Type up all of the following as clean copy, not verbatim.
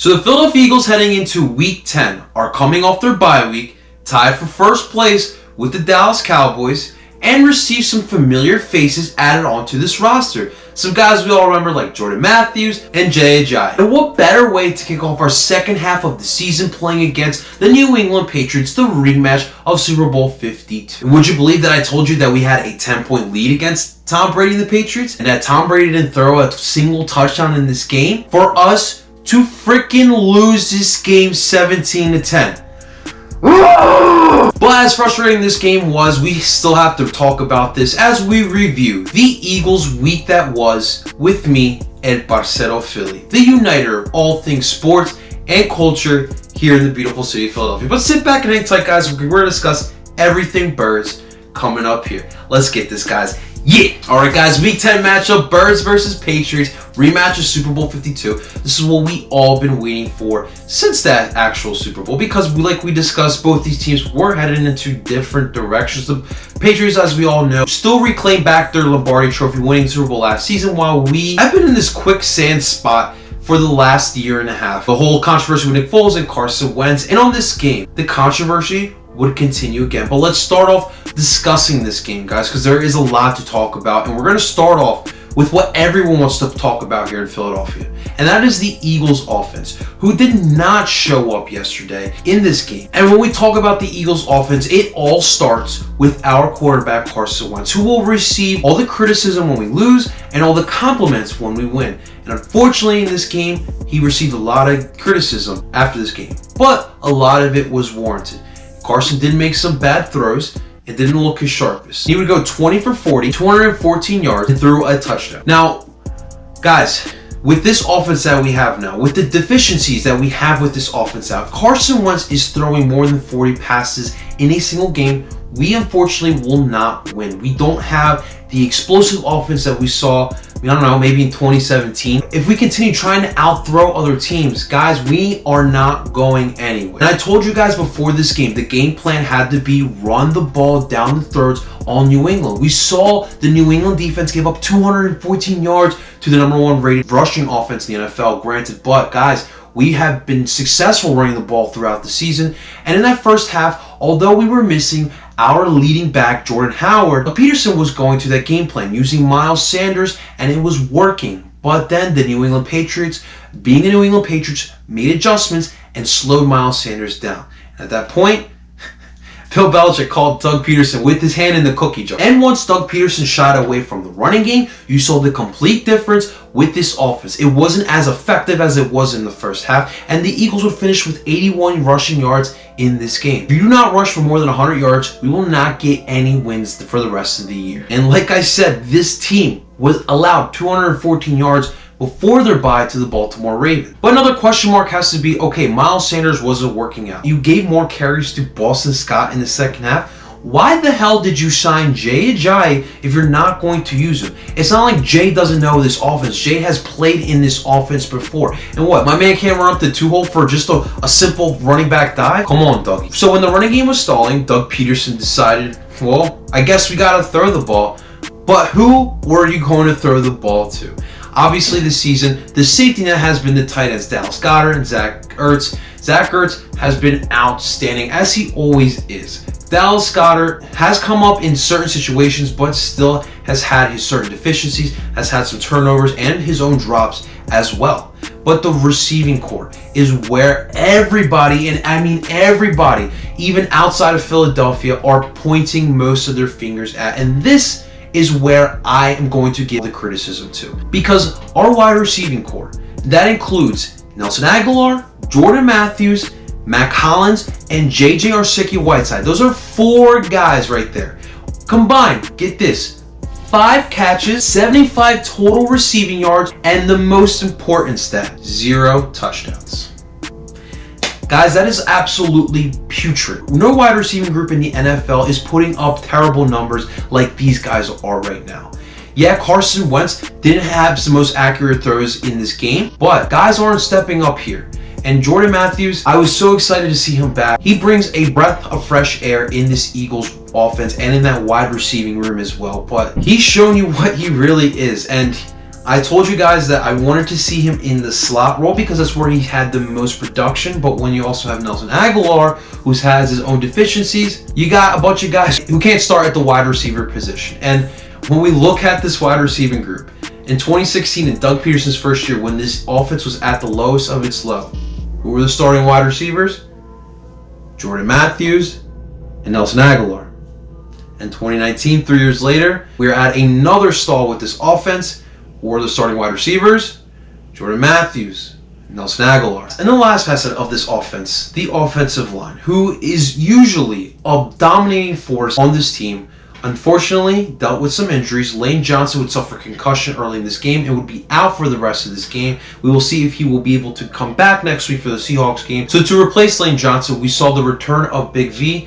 So the Philadelphia Eagles heading into Week 10 are coming off their bye week, tied for first place with the Dallas Cowboys, and receive some familiar faces added onto this roster. Some guys we all remember like Jordan Matthews and Jay Ajayi. And what better way to kick off our second half of the season playing against the New England Patriots, the rematch of Super Bowl 52. Would you believe that I told you that we had a 10-point lead against Tom Brady and the Patriots, and that Tom Brady didn't throw a single touchdown in this game? For us to freaking lose this game 17-10. But as frustrating this game was, we still have to talk about this as we review the Eagles week that was with me and Parcero Philly, the uniter of all things sports and culture here in the beautiful city of Philadelphia. But sit back and hang tight, guys. We're going to discuss everything Birds coming up here. Let's get this, guys. Yeah! Alright, guys, Week 10 matchup, Birds versus Patriots, rematch of Super Bowl 52. This is what we all been waiting for since that actual Super Bowl, because like we discussed, both these teams were headed into different directions. The Patriots, as we all know, still reclaim back their Lombardi Trophy winning Super Bowl last season, while we have been in this quicksand spot for the last year and a half. The whole controversy with Nick Foles and Carson Wentz, and on this game, the controversy would continue again. But let's start off discussing this game, guys, because there is a lot to talk about, and we're going to start off with what everyone wants to talk about here in Philadelphia, and that is the Eagles offense, who did not show up yesterday in this game. And when we talk about the Eagles offense, it all starts with our quarterback Carson Wentz, who will receive all the criticism when we lose and all the compliments when we win. And unfortunately in this game, he received a lot of criticism after this game, but a lot of it was warranted. Carson did make some bad throws. It didn't look his sharpest. He would go 20 for 40, 214 yards, and threw a touchdown. Now, guys, with this offense that we have now, with the deficiencies that we have with this offense now, Carson Wentz is throwing more than 40 passes in a single game. We unfortunately will not win. We don't have the explosive offense that we saw, I don't know, maybe in 2017. If we continue trying to outthrow other teams, guys, we are not going anywhere. And I told you guys before this game, the game plan had to be run the ball down the throats on New England. We saw the New England defense give up 214 yards to the #1 rated rushing offense in the NFL, granted, but guys, we have been successful running the ball throughout the season. And in that first half, although we were missing our leading back, Jordan Howard, Peterson was going to that game plan using Miles Sanders, and it was working. But then the New England Patriots, being the New England Patriots, made adjustments and slowed Miles Sanders down. And at that point, Bill Belichick called Doug Peterson with his hand in the cookie jar. And once Doug Peterson shied away from the running game, you saw the complete difference with this offense. It wasn't as effective as it was in the first half, and the Eagles would finish with 81 rushing yards in this game. If you do not rush for more than 100 yards, we will not get any wins for the rest of the year. And like I said, this team was allowed 214 yards before their bye to the Baltimore Ravens. But another question mark has to be, okay, Miles Sanders wasn't working out. You gave more carries to Boston Scott in the second half. Why the hell did you sign Jay Ajayi if you're not going to use him? It's not like Jay doesn't know this offense. Jay has played in this offense before. And what, my man can't run up the two-hole for just a simple running back dive? Come on, Dougie. So when the running game was stalling, Doug Peterson decided, well, I guess we got to throw the ball. But who were you going to throw the ball to? Obviously this season, the safety net has been the tight ends, Dallas Goedert and Zach Ertz. Zach Ertz has been outstanding, as he always is. Dallas Goedert has come up in certain situations, but still has had his certain deficiencies, has had some turnovers and his own drops as well. But the receiving core is where everybody, and I mean everybody, even outside of Philadelphia, are pointing most of their fingers at. And this is where I am going to give the criticism to. Because our wide receiving core, that includes Nelson Aguilar, Jordan Matthews, Mac Hollins, and J.J. Arcega-Whiteside. Those are 4 guys right there. Combined, get this, 5 catches, 75 total receiving yards, and the most important stat, 0 touchdowns. Guys, that is absolutely putrid. No wide receiving group in the NFL is putting up terrible numbers like these guys are right now. Yeah, Carson Wentz didn't have the most accurate throws in this game, but guys aren't stepping up here. And Jordan Matthews, I was so excited to see him back. He brings a breath of fresh air in this Eagles offense and in that wide receiving room as well. But he's shown you what he really is. And I told you guys that I wanted to see him in the slot role because that's where he had the most production. But when you also have Nelson Aguilar, who has his own deficiencies, you got a bunch of guys who can't start at the wide receiver position. And when we look at this wide receiving group, in 2016, in Doug Peterson's first year, when this offense was at the lowest of its low, who were the starting wide receivers? Jordan Matthews and Nelson Aguilar. In 2019, 3 years later, we are at another stall with this offense. Who are the starting wide receivers? Jordan Matthews, Nelson Aguilar. And the last facet of this offense, the offensive line, who is usually a dominating force on this team, unfortunately dealt with some injuries. Lane Johnson would suffer concussion early in this game and would be out for the rest of this game. We will see if he will be able to come back next week for the Seahawks game. So to replace Lane Johnson, we saw the return of Big V.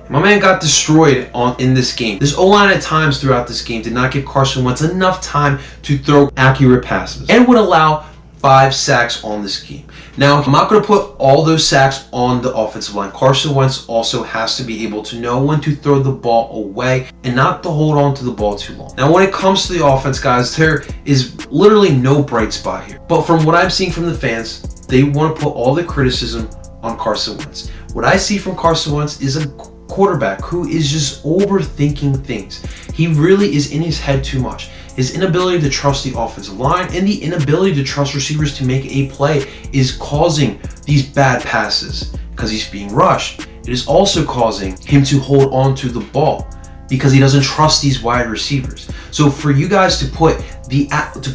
My man got destroyed in this game. This O-line at times throughout this game did not give Carson Wentz enough time to throw accurate passes and would allow 5 sacks on this game. Now, I'm not going to put all those sacks on the offensive line. Carson Wentz also has to be able to know when to throw the ball away and not to hold on to the ball too long. Now, when it comes to the offense, guys, there is literally no bright spot here. But from what I'm seeing from the fans, they want to put all the criticism on Carson Wentz. What I see from Carson Wentz is a quarterback who is just overthinking things. He really is in his head too much. His inability to trust the offensive line and the inability to trust receivers to make a play is causing these bad passes because he's being rushed. It is also causing him to hold on to the ball because he doesn't trust these wide receivers. So for you guys to put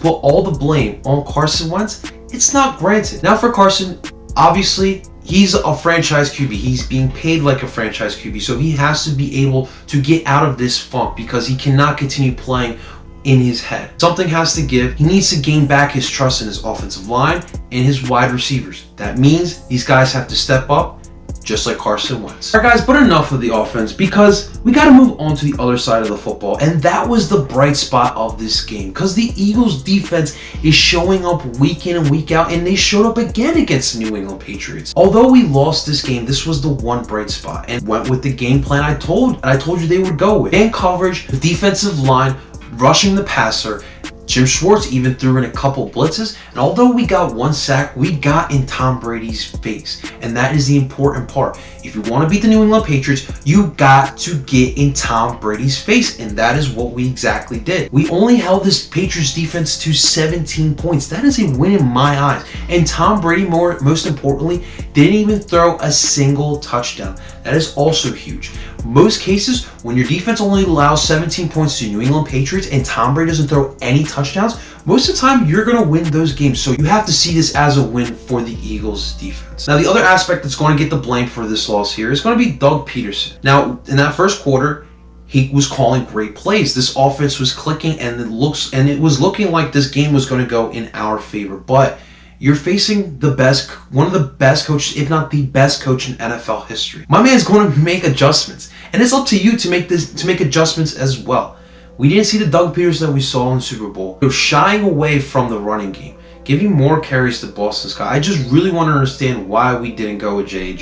all the blame on Carson Wentz, it's not granted. Now for Carson, obviously, he's a franchise QB. He's being paid like a franchise QB. So he has to be able to get out of this funk because he cannot continue playing in his head. Something has to give. He needs to gain back his trust in his offensive line and his wide receivers. That means these guys have to step up just like Carson Wentz. Alright guys, but enough of the offense because we got to move on to the other side of the football, and that was the bright spot of this game because the Eagles defense is showing up week in and week out, and they showed up again against New England Patriots. Although we lost this game, this was the one bright spot and went with the game plan I told you they would go with. Man coverage, the defensive line, rushing the passer. Jim Schwartz even threw in a couple blitzes, and although we got 1 sack, we got in Tom Brady's face, and that is the important part. If you want to beat the New England Patriots, you got to get in Tom Brady's face, and that is what we exactly did. We only held this Patriots defense to 17 points. That is a win in my eyes, and Tom Brady, most importantly, didn't even throw a single touchdown. That is also huge. Most cases, when your defense only allows 17 points to New England Patriots and Tom Brady doesn't throw any touchdowns, most of the time you're going to win those games. So you have to see this as a win for the Eagles defense. Now, the other aspect that's going to get the blame for this loss here is going to be Doug Peterson. Now, in that first quarter, he was calling great plays. This offense was clicking, and it was looking like this game was going to go in our favor. But you're facing one of the best coaches, if not the best coach in NFL history. My man's going to make adjustments, and it's up to you to make adjustments as well. We didn't see the Doug Peterson that we saw in the Super Bowl. They're shying away from the running game, giving more carries to Boston Scott. I just really want to understand why we didn't go with Jay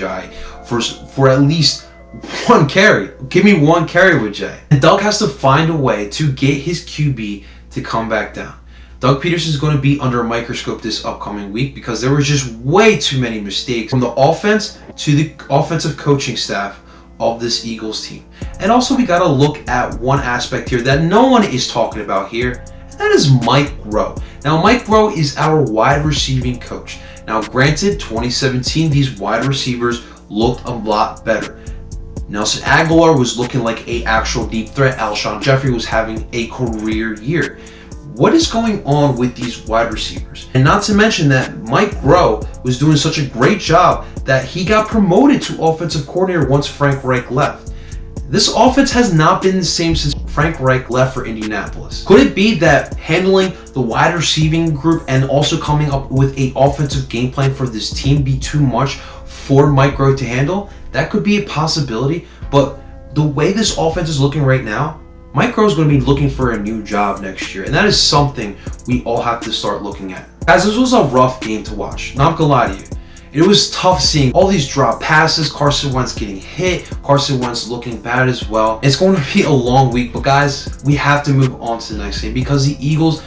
for at least 1 carry. Give me 1 carry with Jay. And Doug has to find a way to get his QB to come back down. Doug Peterson is going to be under a microscope this upcoming week because there was just way too many mistakes from the offense to the offensive coaching staff of this Eagles team. And also, we got to look at one aspect here that no one is talking about here, and that is Mike Rowe. Now, Mike Rowe is our wide receiving coach. Now, granted, 2017, these wide receivers looked a lot better. Nelson Aguilar was looking like an actual deep threat. Alshon Jeffrey was having a career year. What is going on with these wide receivers? And not to mention that Mike Rowe was doing such a great job that he got promoted to offensive coordinator once Frank Reich left. This offense has not been the same since Frank Reich left for Indianapolis. Could it be that handling the wide receiving group and also coming up with an offensive game plan for this team be too much for Mike Rowe to handle? That could be a possibility, but the way this offense is looking right now, Mike Rowe is going to be looking for a new job next year, and that is something we all have to start looking at. Guys, this was a rough game to watch, not gonna lie to you. It was tough seeing all these drop passes, Carson Wentz getting hit, Carson Wentz looking bad as well. It's going to be a long week, but guys, we have to move on to the next game because the Eagles,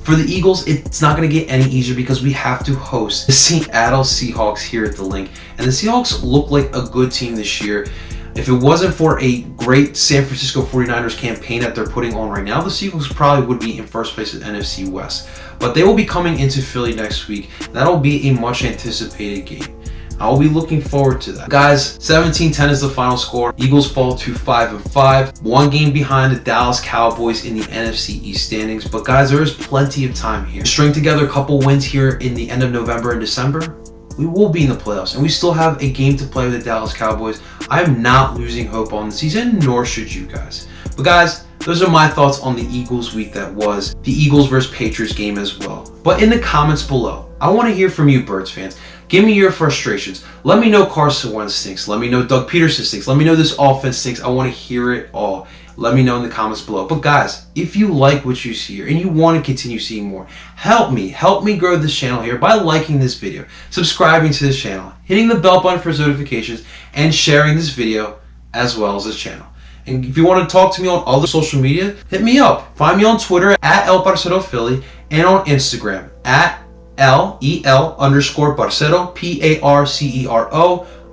For the Eagles, it's not going to get any easier because we have to host the Seattle Seahawks here at the Link. And the Seahawks look like a good team this year. If it wasn't for a great San Francisco 49ers campaign that they're putting on right now, the Seahawks probably would be in first place at NFC West. But they will be coming into Philly next week. That'll be a much anticipated game. I'll be looking forward to that. Guys, 17-10 is the final score. Eagles fall to 5-5. One game behind the Dallas Cowboys in the NFC East standings. But guys, there is plenty of time here. String together a couple wins here in the end of November and December. We will be in the playoffs, and we still have a game to play with the Dallas Cowboys. I am not losing hope on the season, nor should you guys. But guys, those are my thoughts on the Eagles week that was, the Eagles versus Patriots game as well. But in the comments below, I want to hear from you, Birds fans. Give me your frustrations. Let me know Carson Wentz stinks. Let me know Doug Peterson stinks. Let me know this offense stinks. I want to hear it all. Let me know in the comments below. But guys, if you like what you see here and you want to continue seeing more, help me grow this channel here by liking this video, subscribing to this channel, hitting the bell button for notifications, and sharing this video as well as this channel. And if you want to talk to me on other social media, hit me up. Find me on Twitter at Parcero Philly and on Instagram at LEL_Parcero,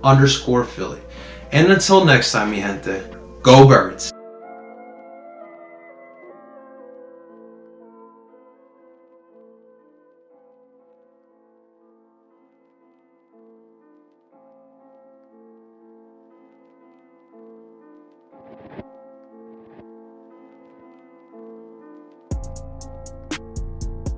PARCERO_Philly. And until next time, mi gente, go Birds!